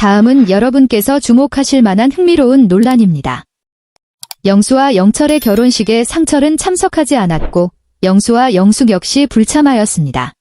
다음은 여러분께서 주목하실 만한 흥미로운 논란입니다. 영수와 영철의 결혼식에 상철은 참석하지 않았고 영수와 영숙 역시 불참하였습니다.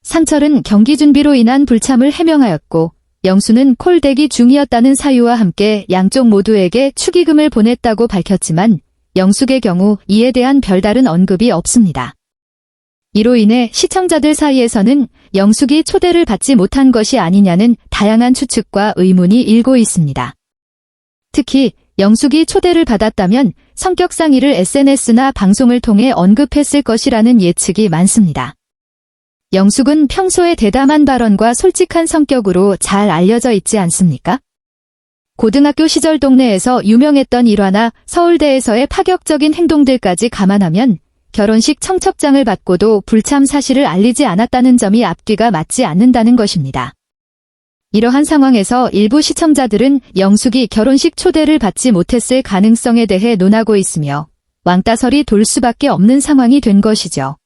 상철은 경기 준비로 인한 불참을 해명하였고 영수는 콜대기 중이었다는 사유와 함께 양쪽 모두에게 축의금을 보냈다고 밝혔지만 영숙의 경우 이에 대한 별다른 언급이 없습니다. 이로 인해 시청자들 사이에서는 영숙이 초대를 받지 못한 것이 아니냐는 다양한 추측과 의문이 일고 있습니다. 특히 영숙이 초대를 받았다면 성격상 이를 SNS나 방송을 통해 언급했을 것이라는 예측이 많습니다. 영숙은 평소에 대담한 발언과 솔직한 성격으로 잘 알려져 있지 않습니까? 고등학교 시절 동네에서 유명했던 일화나 서울대에서의 파격적인 행동들까지 감안하면 결혼식 청첩장을 받고도 불참 사실을 알리지 않았다는 점이 앞뒤가 맞지 않는다는 것입니다. 이러한 상황에서 일부 시청자들은 영숙이 결혼식 초대를 받지 못했을 가능성에 대해 논하고 있으며 왕따설이 돌 수밖에 없는 상황이 된 것이죠.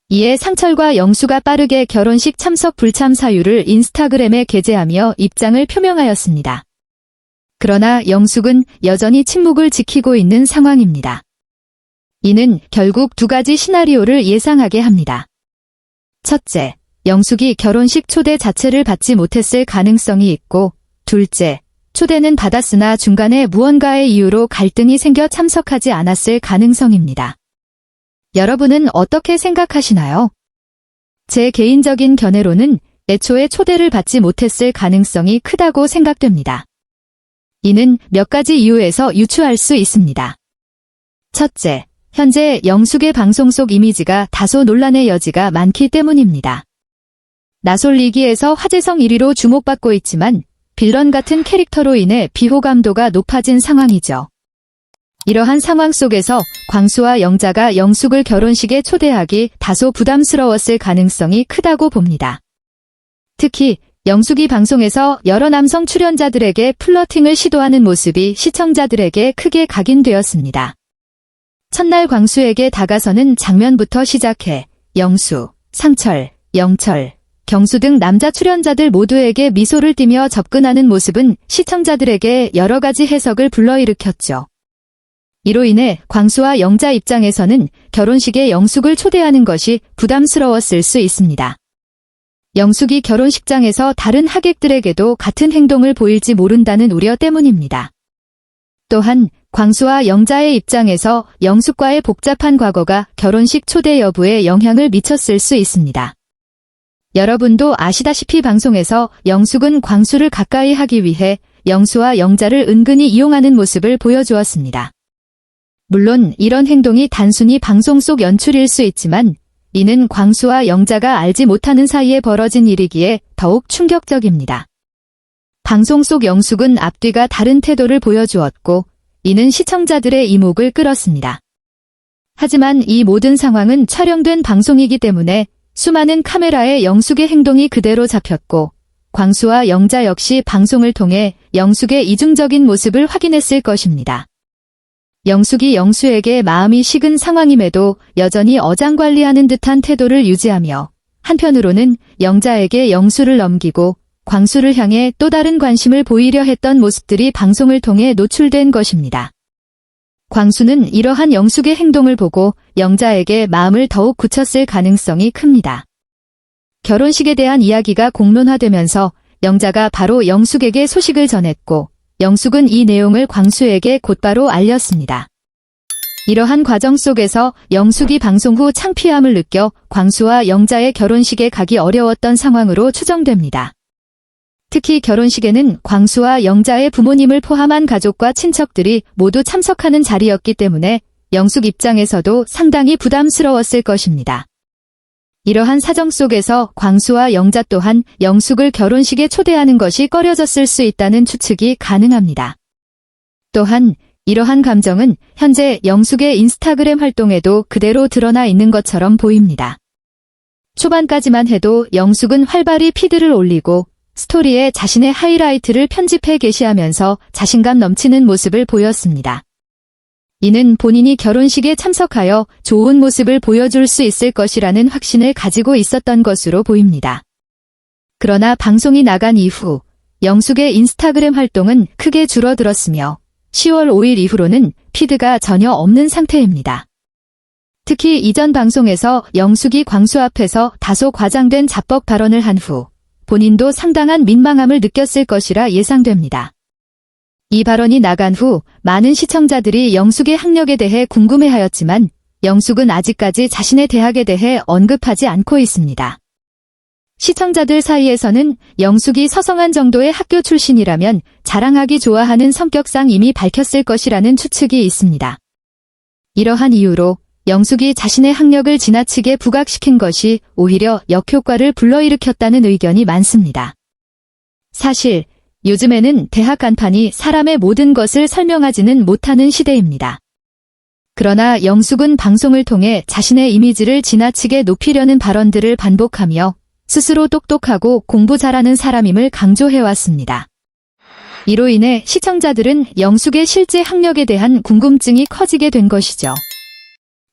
이에 상철과 영수가 빠르게 결혼식 참석 불참 사유를 인스타그램에 게재하며 입장을 표명하였습니다. 그러나 영숙은 여전히 침묵을 지키고 있는 상황입니다. 이는 결국 두 가지 시나리오를 예상하게 합니다. 첫째, 영숙이 결혼식 초대 자체를 받지 못했을 가능성이 있고, 둘째, 초대는 받았으나 중간에 무언가의 이유로 갈등이 생겨 참석하지 않았을 가능성입니다. 여러분은 어떻게 생각하시나요? 제 개인적인 견해로는 애초에 초대를 받지 못했을 가능성이 크다고 생각됩니다. 이는 몇 가지 이유에서 유추할 수 있습니다. 첫째, 현재 영숙의 방송 속 이미지가 다소 논란의 여지가 많기 때문입니다. 나솔리기에서 화제성 1위로 주목받고 있지만 빌런 같은 캐릭터로 인해 비호감도가 높아진 상황이죠. 이러한 상황 속에서 광수와 영자가 영숙을 결혼식에 초대하기 다소 부담스러웠을 가능성이 크다고 봅니다. 특히 영숙이 방송에서 여러 남성 출연자들에게 플러팅을 시도하는 모습이 시청자들에게 크게 각인되었습니다. 첫날 광수에게 다가서는 장면부터 시작해 영수, 상철, 영철, 경수 등 남자 출연자들 모두에게 미소를 띠며 접근하는 모습은 시청자들에게 여러 가지 해석을 불러일으켰죠. 이로 인해 광수와 영자 입장에서는 결혼식에 영숙을 초대하는 것이 부담스러웠을 수 있습니다. 영숙이 결혼식장에서 다른 하객들에게도 같은 행동을 보일지 모른다는 우려 때문입니다. 또한 광수와 영자의 입장에서 영숙과의 복잡한 과거가 결혼식 초대 여부에 영향을 미쳤을 수 있습니다. 여러분도 아시다시피 방송에서 영숙은 광수를 가까이 하기 위해 영수와 영자를 은근히 이용하는 모습을 보여주었습니다. 물론 이런 행동이 단순히 방송 속 연출일 수 있지만 이는 광수와 영자가 알지 못하는 사이에 벌어진 일이기에 더욱 충격적입니다. 방송 속 영숙은 앞뒤가 다른 태도를 보여주었고 이는 시청자들의 이목을 끌었습니다. 하지만 이 모든 상황은 촬영된 방송이기 때문에 수많은 카메라에 영숙의 행동이 그대로 잡혔고 광수와 영자 역시 방송을 통해 영숙의 이중적인 모습을 확인했을 것입니다. 영숙이 영수에게 마음이 식은 상황임에도 여전히 어장관리하는 듯한 태도를 유지하며 한편으로는 영자에게 영수를 넘기고 광수를 향해 또 다른 관심을 보이려 했던 모습들이 방송을 통해 노출된 것입니다. 광수는 이러한 영숙의 행동을 보고 영자에게 마음을 더욱 굳혔을 가능성이 큽니다. 결혼식에 대한 이야기가 공론화되면서 영자가 바로 영숙에게 소식을 전했고 영숙은 이 내용을 광수에게 곧바로 알렸습니다. 이러한 과정 속에서 영숙이 방송 후 창피함을 느껴 광수와 영자의 결혼식에 가기 어려웠던 상황으로 추정됩니다. 특히 결혼식에는 광수와 영자의 부모님을 포함한 가족과 친척들이 모두 참석하는 자리였기 때문에 영숙 입장에서도 상당히 부담스러웠을 것입니다. 이러한 사정 속에서 광수와 영자 또한 영숙을 결혼식에 초대하는 것이 꺼려졌을 수 있다는 추측이 가능합니다. 또한 이러한 감정은 현재 영숙의 인스타그램 활동에도 그대로 드러나 있는 것처럼 보입니다. 초반까지만 해도 영숙은 활발히 피드를 올리고 스토리에 자신의 하이라이트를 편집해 게시하면서 자신감 넘치는 모습을 보였습니다. 이는 본인이 결혼식에 참석하여 좋은 모습을 보여줄 수 있을 것이라는 확신을 가지고 있었던 것으로 보입니다. 그러나 방송이 나간 이후 영숙의 인스타그램 활동은 크게 줄어들었으며 10월 5일 이후로는 피드가 전혀 없는 상태입니다. 특히 이전 방송에서 영숙이 광수 앞에서 다소 과장된 자뻑 발언을 한 후 본인도 상당한 민망함을 느꼈을 것이라 예상됩니다. 이 발언이 나간 후 많은 시청자들이 영숙의 학력에 대해 궁금해하였지만 영숙은 아직까지 자신의 대학에 대해 언급하지 않고 있습니다. 시청자들 사이에서는 영숙이 서성한 정도의 학교 출신이라면 자랑하기 좋아하는 성격상 이미 밝혔을 것이라는 추측이 있습니다. 이러한 이유로 영숙이 자신의 학력을 지나치게 부각시킨 것이 오히려 역효과를 불러일으켰다는 의견이 많습니다. 사실 요즘에는 대학 간판이 사람의 모든 것을 설명하지는 못하는 시대입니다. 그러나 영숙은 방송을 통해 자신의 이미지를 지나치게 높이려는 발언들을 반복하며 스스로 똑똑하고 공부 잘하는 사람임을 강조해왔습니다. 이로 인해 시청자들은 영숙의 실제 학력에 대한 궁금증이 커지게 된 것이죠.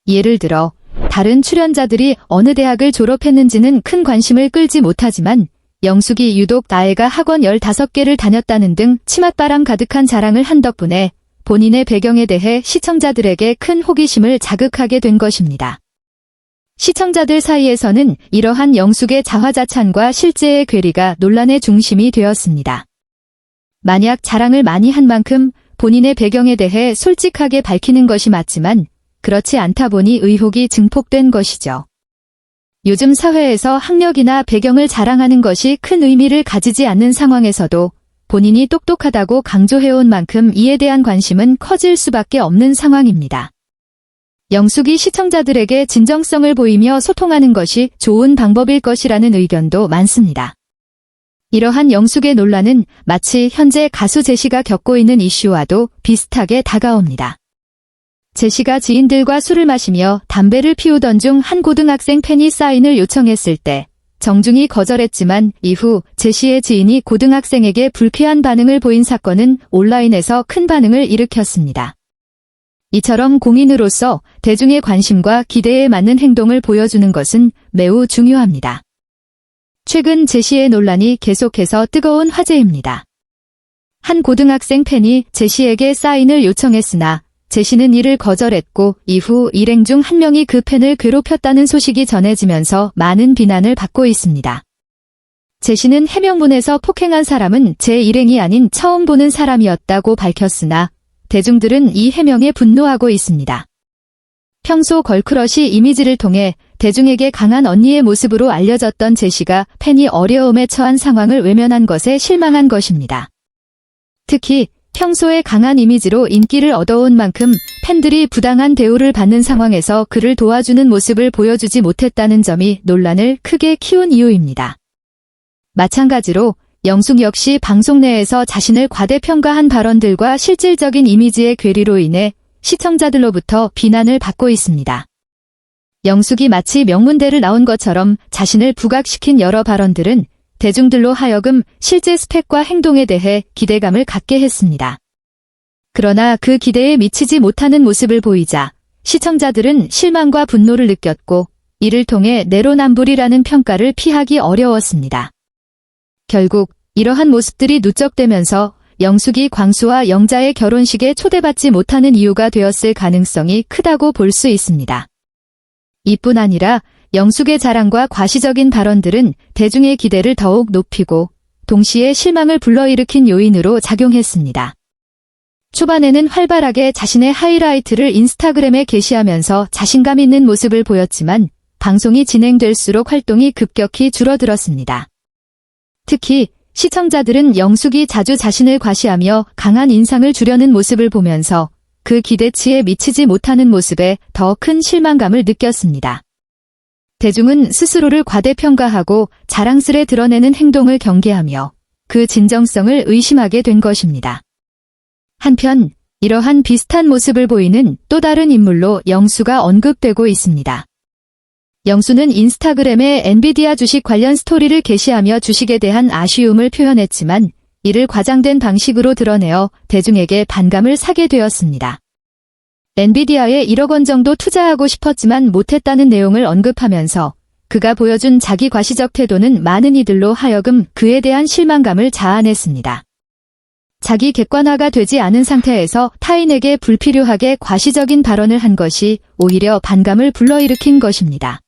예를 들어 다른 출연자들이 어느 대학을 졸업했는지는 큰 관심을 끌지 못하지만 영숙이 유독 나애가 학원 15개를 다녔다는 등 치맛바람 가득한 자랑을 한 덕분에 본인의 배경에 대해 시청자들에게 큰 호기심을 자극하게 된 것입니다. 시청자들 사이에서는 이러한 영숙의 자화자찬과 실제의 괴리가 논란의 중심이 되었습니다. 만약 자랑을 많이 한 만큼 본인의 배경에 대해 솔직하게 밝히는 것이 맞지만 그렇지 않다 보니 의혹이 증폭된 것이죠. 요즘 사회에서 학력이나 배경을 자랑하는 것이 큰 의미를 가지지 않는 상황에서도 본인이 똑똑하다고 강조해온 만큼 이에 대한 관심은 커질 수밖에 없는 상황입니다. 영숙이 시청자들에게 진정성을 보이며 소통하는 것이 좋은 방법일 것이라는 의견도 많습니다. 이러한 영숙의 논란은 마치 현재 가수 제시가 겪고 있는 이슈와도 비슷하게 다가옵니다. 제시가 지인들과 술을 마시며 담배를 피우던 중 한 고등학생 팬이 사인을 요청했을 때 정중히 거절했지만 이후 제시의 지인이 고등학생에게 불쾌한 반응을 보인 사건은 온라인에서 큰 반응을 일으켰습니다. 이처럼 공인으로서 대중의 관심과 기대에 맞는 행동을 보여주는 것은 매우 중요합니다. 최근 제시의 논란이 계속해서 뜨거운 화제입니다. 한 고등학생 팬이 제시에게 사인을 요청했으나 제시는 이를 거절했고 이후 일행 중 한 명이 그 팬을 괴롭혔다는 소식이 전해지면서 많은 비난을 받고 있습니다. 제시는 해명문에서 폭행한 사람은 제 일행이 아닌 처음 보는 사람이었다고 밝혔으나 대중들은 이 해명에 분노하고 있습니다. 평소 걸크러쉬 이미지를 통해 대중에게 강한 언니의 모습으로 알려졌던 제시가 팬이 어려움에 처한 상황을 외면한 것에 실망한 것입니다. 특히 평소에 강한 이미지로 인기를 얻어온 만큼 팬들이 부당한 대우를 받는 상황에서 그를 도와주는 모습을 보여주지 못했다는 점이 논란을 크게 키운 이유입니다. 마찬가지로 영숙 역시 방송 내에서 자신을 과대평가한 발언들과 실질적인 이미지의 괴리로 인해 시청자들로부터 비난을 받고 있습니다. 영숙이 마치 명문대를 나온 것처럼 자신을 부각시킨 여러 발언들은 대중들로 하여금 실제 스펙과 행동에 대해 기대감을 갖게 했습니다. 그러나 그 기대에 미치지 못하는 모습을 보이자 시청자들은 실망과 분노를 느꼈고 이를 통해 내로남불이라는 평가를 피하기 어려웠습니다. 결국 이러한 모습들이 누적되면서 영숙이 광수와 영자의 결혼식에 초대받지 못하는 이유가 되었을 가능성이 크다고 볼 수 있습니다. 이뿐 아니라 영숙의 자랑과 과시적인 발언들은 대중의 기대를 더욱 높이고 동시에 실망을 불러일으킨 요인으로 작용했습니다. 초반에는 활발하게 자신의 하이라이트를 인스타그램에 게시하면서 자신감 있는 모습을 보였지만 방송이 진행될수록 활동이 급격히 줄어들었습니다. 특히 시청자들은 영숙이 자주 자신을 과시하며 강한 인상을 주려는 모습을 보면서 그 기대치에 미치지 못하는 모습에 더 큰 실망감을 느꼈습니다. 대중은 스스로를 과대평가하고 자랑스레 드러내는 행동을 경계하며 그 진정성을 의심하게 된 것입니다. 한편 이러한 비슷한 모습을 보이는 또 다른 인물로 영수가 언급되고 있습니다. 영수는 인스타그램에 엔비디아 주식 관련 스토리를 게시하며 주식에 대한 아쉬움을 표현했지만 이를 과장된 방식으로 드러내어 대중에게 반감을 사게 되었습니다. 엔비디아에 1억 원 정도 투자하고 싶었지만 못했다는 내용을 언급하면서 그가 보여준 자기 과시적 태도는 많은 이들로 하여금 그에 대한 실망감을 자아냈습니다. 자기 객관화가 되지 않은 상태에서 타인에게 불필요하게 과시적인 발언을 한 것이 오히려 반감을 불러일으킨 것입니다.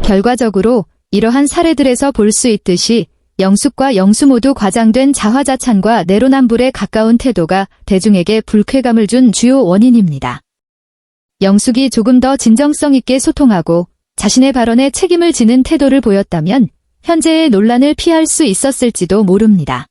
결과적으로 이러한 사례들에서 볼 수 있듯이 영숙과 영수 모두 과장된 자화자찬과 내로남불에 가까운 태도가 대중에게 불쾌감을 준 주요 원인입니다. 영숙이 조금 더 진정성 있게 소통하고 자신의 발언에 책임을 지는 태도를 보였다면 현재의 논란을 피할 수 있었을지도 모릅니다.